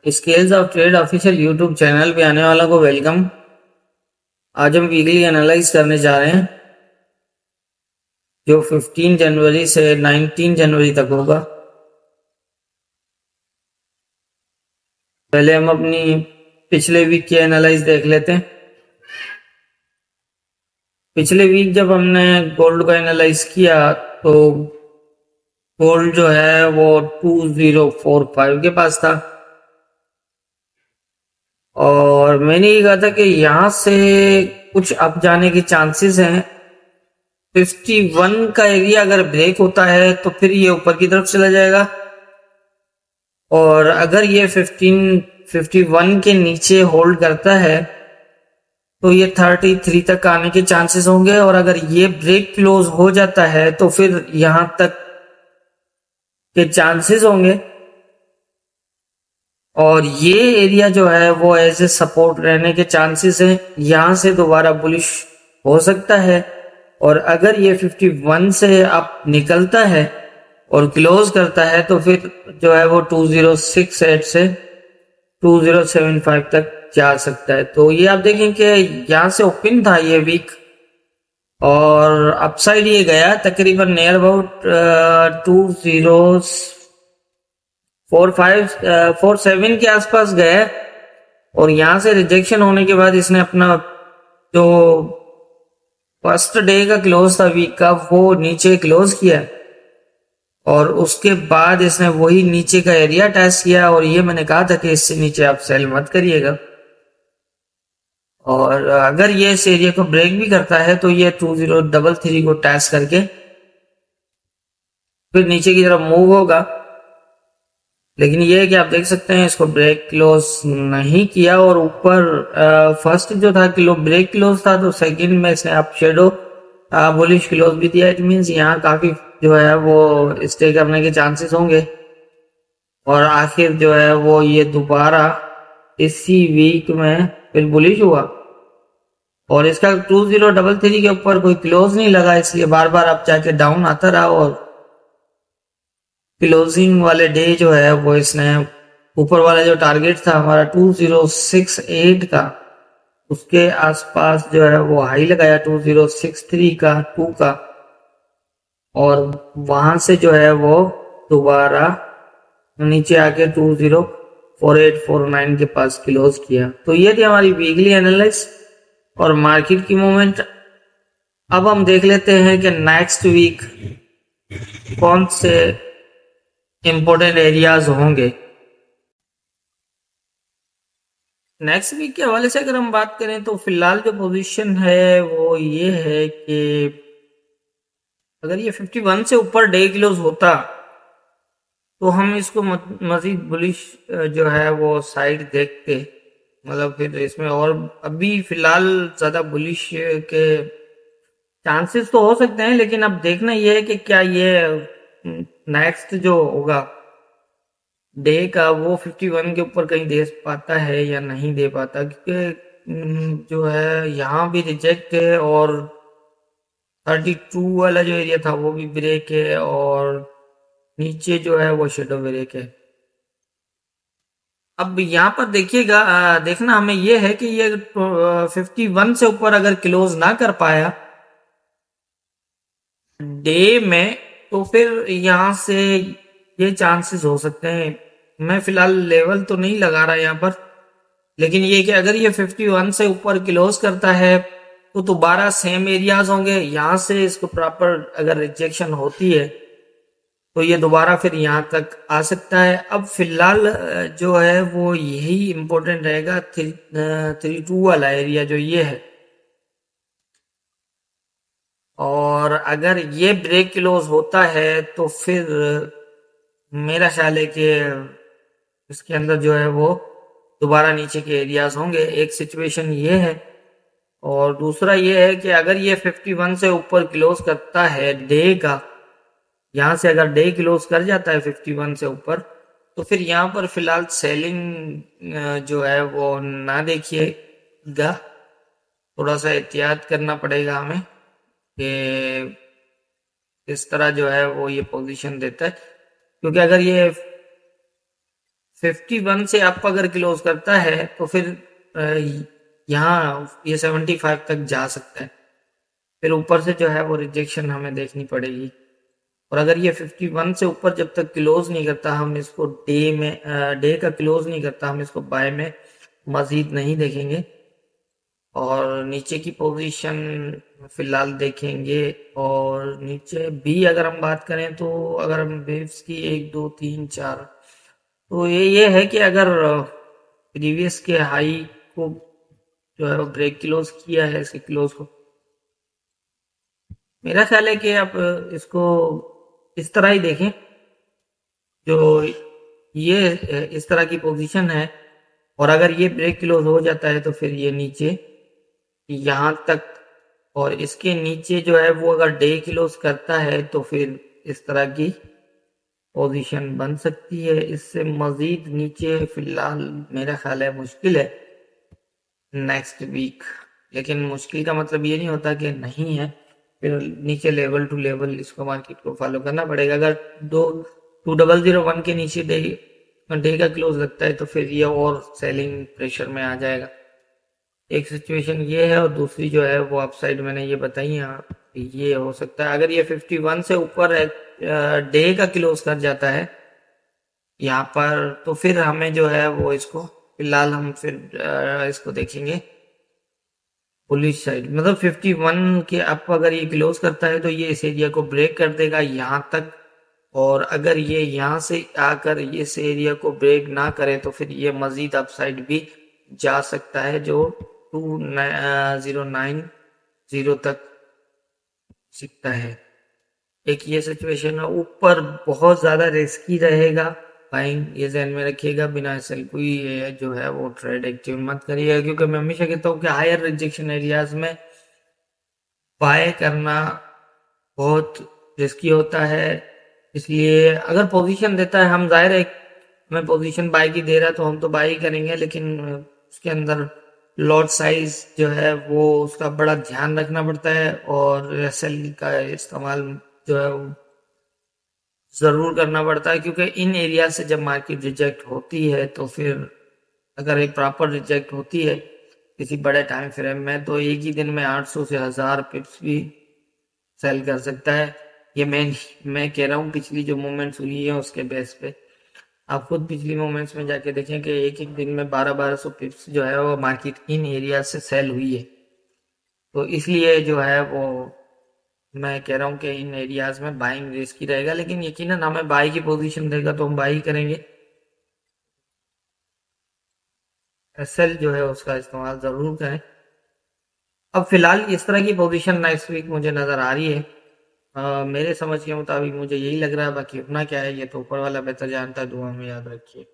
Scales of trade official YouTube channel पे आने वाला को वेलकम। आज हम वीकली एनालाइज करने जा रहे हैं जो 15 जनवरी से 19 जनवरी तक होगा। पहले हम अपनी पिछले वीक की एनालाइज देख लेते हैं। पिछले वीक जब हमने गोल्ड को एनालाइज किया तो गोल्ड जो है वो 2045 के पास था और मैंने ये कहा था कि यहाँ से कुछ अप जाने के चांसेस हैं। 51 का एरिया अगर ब्रेक होता है तो फिर ये ऊपर की तरफ चला जाएगा और अगर ये 51 के नीचे होल्ड करता है तो ये 33 तक आने के चांसेस होंगे और अगर ये ब्रेक क्लोज हो जाता है तो फिर यहां तक के चांसेस होंगे और ये एरिया जो है वो एज ए सपोर्ट रहने के चांसेस हैं। यहां से दोबारा बुलिश हो सकता है और अगर ये 51 से अप निकलता है और क्लोज करता है तो फिर जो है वो 2068 से 2075 तक जा सकता है। तो ये आप देखें कि यहां से ओपन था ये वीक और अपसाइड ये गया तकरीबन नियर अबाउट 2047 के आसपास गया और यहां से रिजेक्शन होने के बाद इसने अपना जो फर्स्ट डे का क्लोज था वीक का वो नीचे क्लोज किया और उसके बाद इसने वही नीचे का एरिया टेस्ट किया और ये मैंने कहा था कि इससे नीचे आप सेल मत करिएगा और अगर ये इस एरिया को ब्रेक भी करता है तो ये 2033 को टेस्ट करके फिर नीचे की तरफ मूव होगा। लेकिन ये है कि आप देख सकते हैं इसको ब्रेक क्लोज नहीं किया और ऊपर फर्स्ट जो था किलो ब्रेक क्लोज था तो सेकंड में इसने आप शेडो बुलिश क्लोज भी दिया। इट मींस यहाँ काफी जो है वो स्टे करने के चांसेस होंगे और आखिर जो है वो ये दोबारा इसी वीक में फिर बुलिश हुआ और इसका 2033 के ऊपर कोई क्लोज नहीं लगा इसलिए बार बार अब जाके डाउन आता रहा और क्लोजिंग वाले डे जो है वो इसने ऊपर वाला जो टारगेट था हमारा 2068 का उसके आसपास जो है वो हाई लगाया 2063 का 2 का और वहां से जो है वो दोबारा नीचे आके 204849 के पास क्लोज किया। तो ये थी हमारी वीकली एनालिसिस और मार्केट की मूवमेंट। अब हम देख लेते हैं कि नेक्स्ट वीक कौन से इंपॉर्टेंट एरियाज होंगे। नेक्स्ट वीक के हवाले से अगर हम बात करें तो फिलहाल जो पोजीशन है वो ये है कि अगर ये 51 से ऊपर डे क्लोज होता तो हम इसको मजीद बुलिश जो है वो साइड देखते, मतलब फिर इसमें और अभी फिलहाल ज्यादा बुलिश के चांसेस तो हो सकते हैं लेकिन अब देखना यह है कि क्या ये नेक्स्ट जो होगा डे का वो 51 के ऊपर कहीं दे पाता है या नहीं दे पाता, क्योंकि जो है यहाँ भी रिजेक्ट है और 32 वाला जो एरिया था वो भी ब्रेक है और नीचे जो है वो शेडो ब्रेक है। अब यहाँ पर देखिएगा, देखना हमें ये है कि ये 51 से ऊपर अगर क्लोज ना कर पाया डे में तो फिर यहाँ से ये चांसेस हो सकते हैं। मैं फिलहाल लेवल तो नहीं लगा रहा यहाँ पर, लेकिन ये कि अगर ये 51 से ऊपर क्लोज करता है तो दोबारा सेम एरियाज होंगे। यहाँ से इसको प्रॉपर अगर रिजेक्शन होती है तो ये दोबारा फिर यहाँ तक आ सकता है। अब फिलहाल जो है वो यही इंपॉर्टेंट रहेगा 32 वाला एरिया जो ये है और अगर ये ब्रेक क्लोज होता है तो फिर मेरा ख्याल है कि इसके अंदर जो है वो दोबारा नीचे के एरियाज होंगे। एक सिचुएशन ये है और दूसरा ये है कि अगर ये 51 से ऊपर क्लोज करता है डे का, यहाँ से अगर डे क्लोज कर जाता है 51 से ऊपर तो फिर यहाँ पर फिलहाल सेलिंग जो है वो ना देखिएगा, थोड़ा सा एहतियात करना पड़ेगा हमें कि इस तरह जो है वो ये पोजीशन देता है। क्योंकि अगर ये 51 से अप अगर क्लोज करता है तो फिर यहाँ ये 75 तक जा सकता है, फिर ऊपर से जो है वो रिजेक्शन हमें देखनी पड़ेगी। और अगर ये 51 से ऊपर जब तक क्लोज नहीं करता, हम इसको डे का क्लोज नहीं करता, हम इसको बाय में मजीद नहीं देखेंगे। और नीचे की पोजीशन फिलहाल देखेंगे। और नीचे भी अगर हम बात करें तो अगर हम वेव्स की 1 2 3 4, तो ये है कि अगर प्रीवियस के हाई को जो है वो ब्रेक क्लोज किया है, इसके क्लोज को, मेरा ख्याल है कि आप इसको इस तरह ही देखें। जो ये इस तरह की पोजीशन है, और अगर ये ब्रेक क्लोज हो जाता है तो फिर ये नीचे यहाँ तक, और इसके नीचे जो है वो अगर डे क्लोज करता है तो फिर इस तरह की पोजीशन बन सकती है। इससे मजीद नीचे फिलहाल मेरा ख्याल है मुश्किल है नेक्स्ट वीक। लेकिन मुश्किल का मतलब ये नहीं होता कि नहीं है, फिर नीचे लेवल टू लेवल इसको मार्केट को फॉलो करना पड़ेगा। अगर 2001 के नीचे डे का क्लोज लगता है तो फिर ये और सेलिंग प्रेशर में आ जाएगा। एक सिचुएशन ये है, और दूसरी जो है वो अपसाइड मैंने ये बताई यहाँ, ये हो सकता है अगर ये 51 से ऊपर डे का क्लोज कर जाता है यहाँ पर, तो फिर हमें जो है वो इसको फिलहाल हम फिर इसको देखेंगे बुलिश साइड। मतलब 51 के अप अगर ये क्लोज करता है तो ये इस एरिया को ब्रेक कर देगा यहाँ तक। और अगर ये यहाँ से आकर इस एरिया को ब्रेक ना करे तो फिर ये मजीद अपसाइड भी जा सकता है, जो 2090 तक सीखता है। एक ये सिचुएशन है, ऊपर बहुत ज्यादा रिस्की रहेगा बाइंग, ये ध्यान में रखिएगा। बिना सेल कोई जो है वो ट्रेड एक्टिव मत करिएगा, क्योंकि मैं हमेशा कहता हूँ कि हायर रिजेक्शन एरियाज में बाय करना बहुत रिस्की होता है। इसलिए अगर पोजीशन देता है, हम जाहिर है हमें पोजीशन बाय की दे रहा है तो हम तो बाय ही करेंगे, लेकिन उसके अंदर लॉट साइज जो है वो उसका बड़ा ध्यान रखना पड़ता है, और एसएल का इस्तेमाल जो है वो जरूर करना पड़ता है। क्योंकि इन एरिया से जब मार्केट रिजेक्ट होती है तो फिर अगर एक प्रॉपर रिजेक्ट होती है किसी बड़े टाइम फ्रेम में, तो एक ही दिन में 800 से 1000 पिप्स भी सेल कर सकता है। ये मैं कह रहा हूँ पिछली जो मूवमेंट्स हुई है उसके बेस पे। आप खुद पिछली मोमेंट्स में जाके देखें कि एक एक दिन में 1200 पिप्स जो है वो मार्केट इन एरिया से सेल हुई है। तो इसलिए जो है वो मैं कह रहा हूँ कि इन एरियाज में बाइंग रिस्की रहेगा, लेकिन यकीनन हमें बाई की पोजीशन देगा तो हम बाई करेंगे। एसएल जो है उसका इस्तेमाल जरूर करें। अब फिलहाल इस तरह की पोजीशन नेक्स्ट वीक मुझे नजर आ रही है। मेरे समझ के मुताबिक मुझे यही लग रहा है, बाकी अपना क्या है ये तो ऊपर वाला बेहतर जानता है। दुआ में याद रखिए।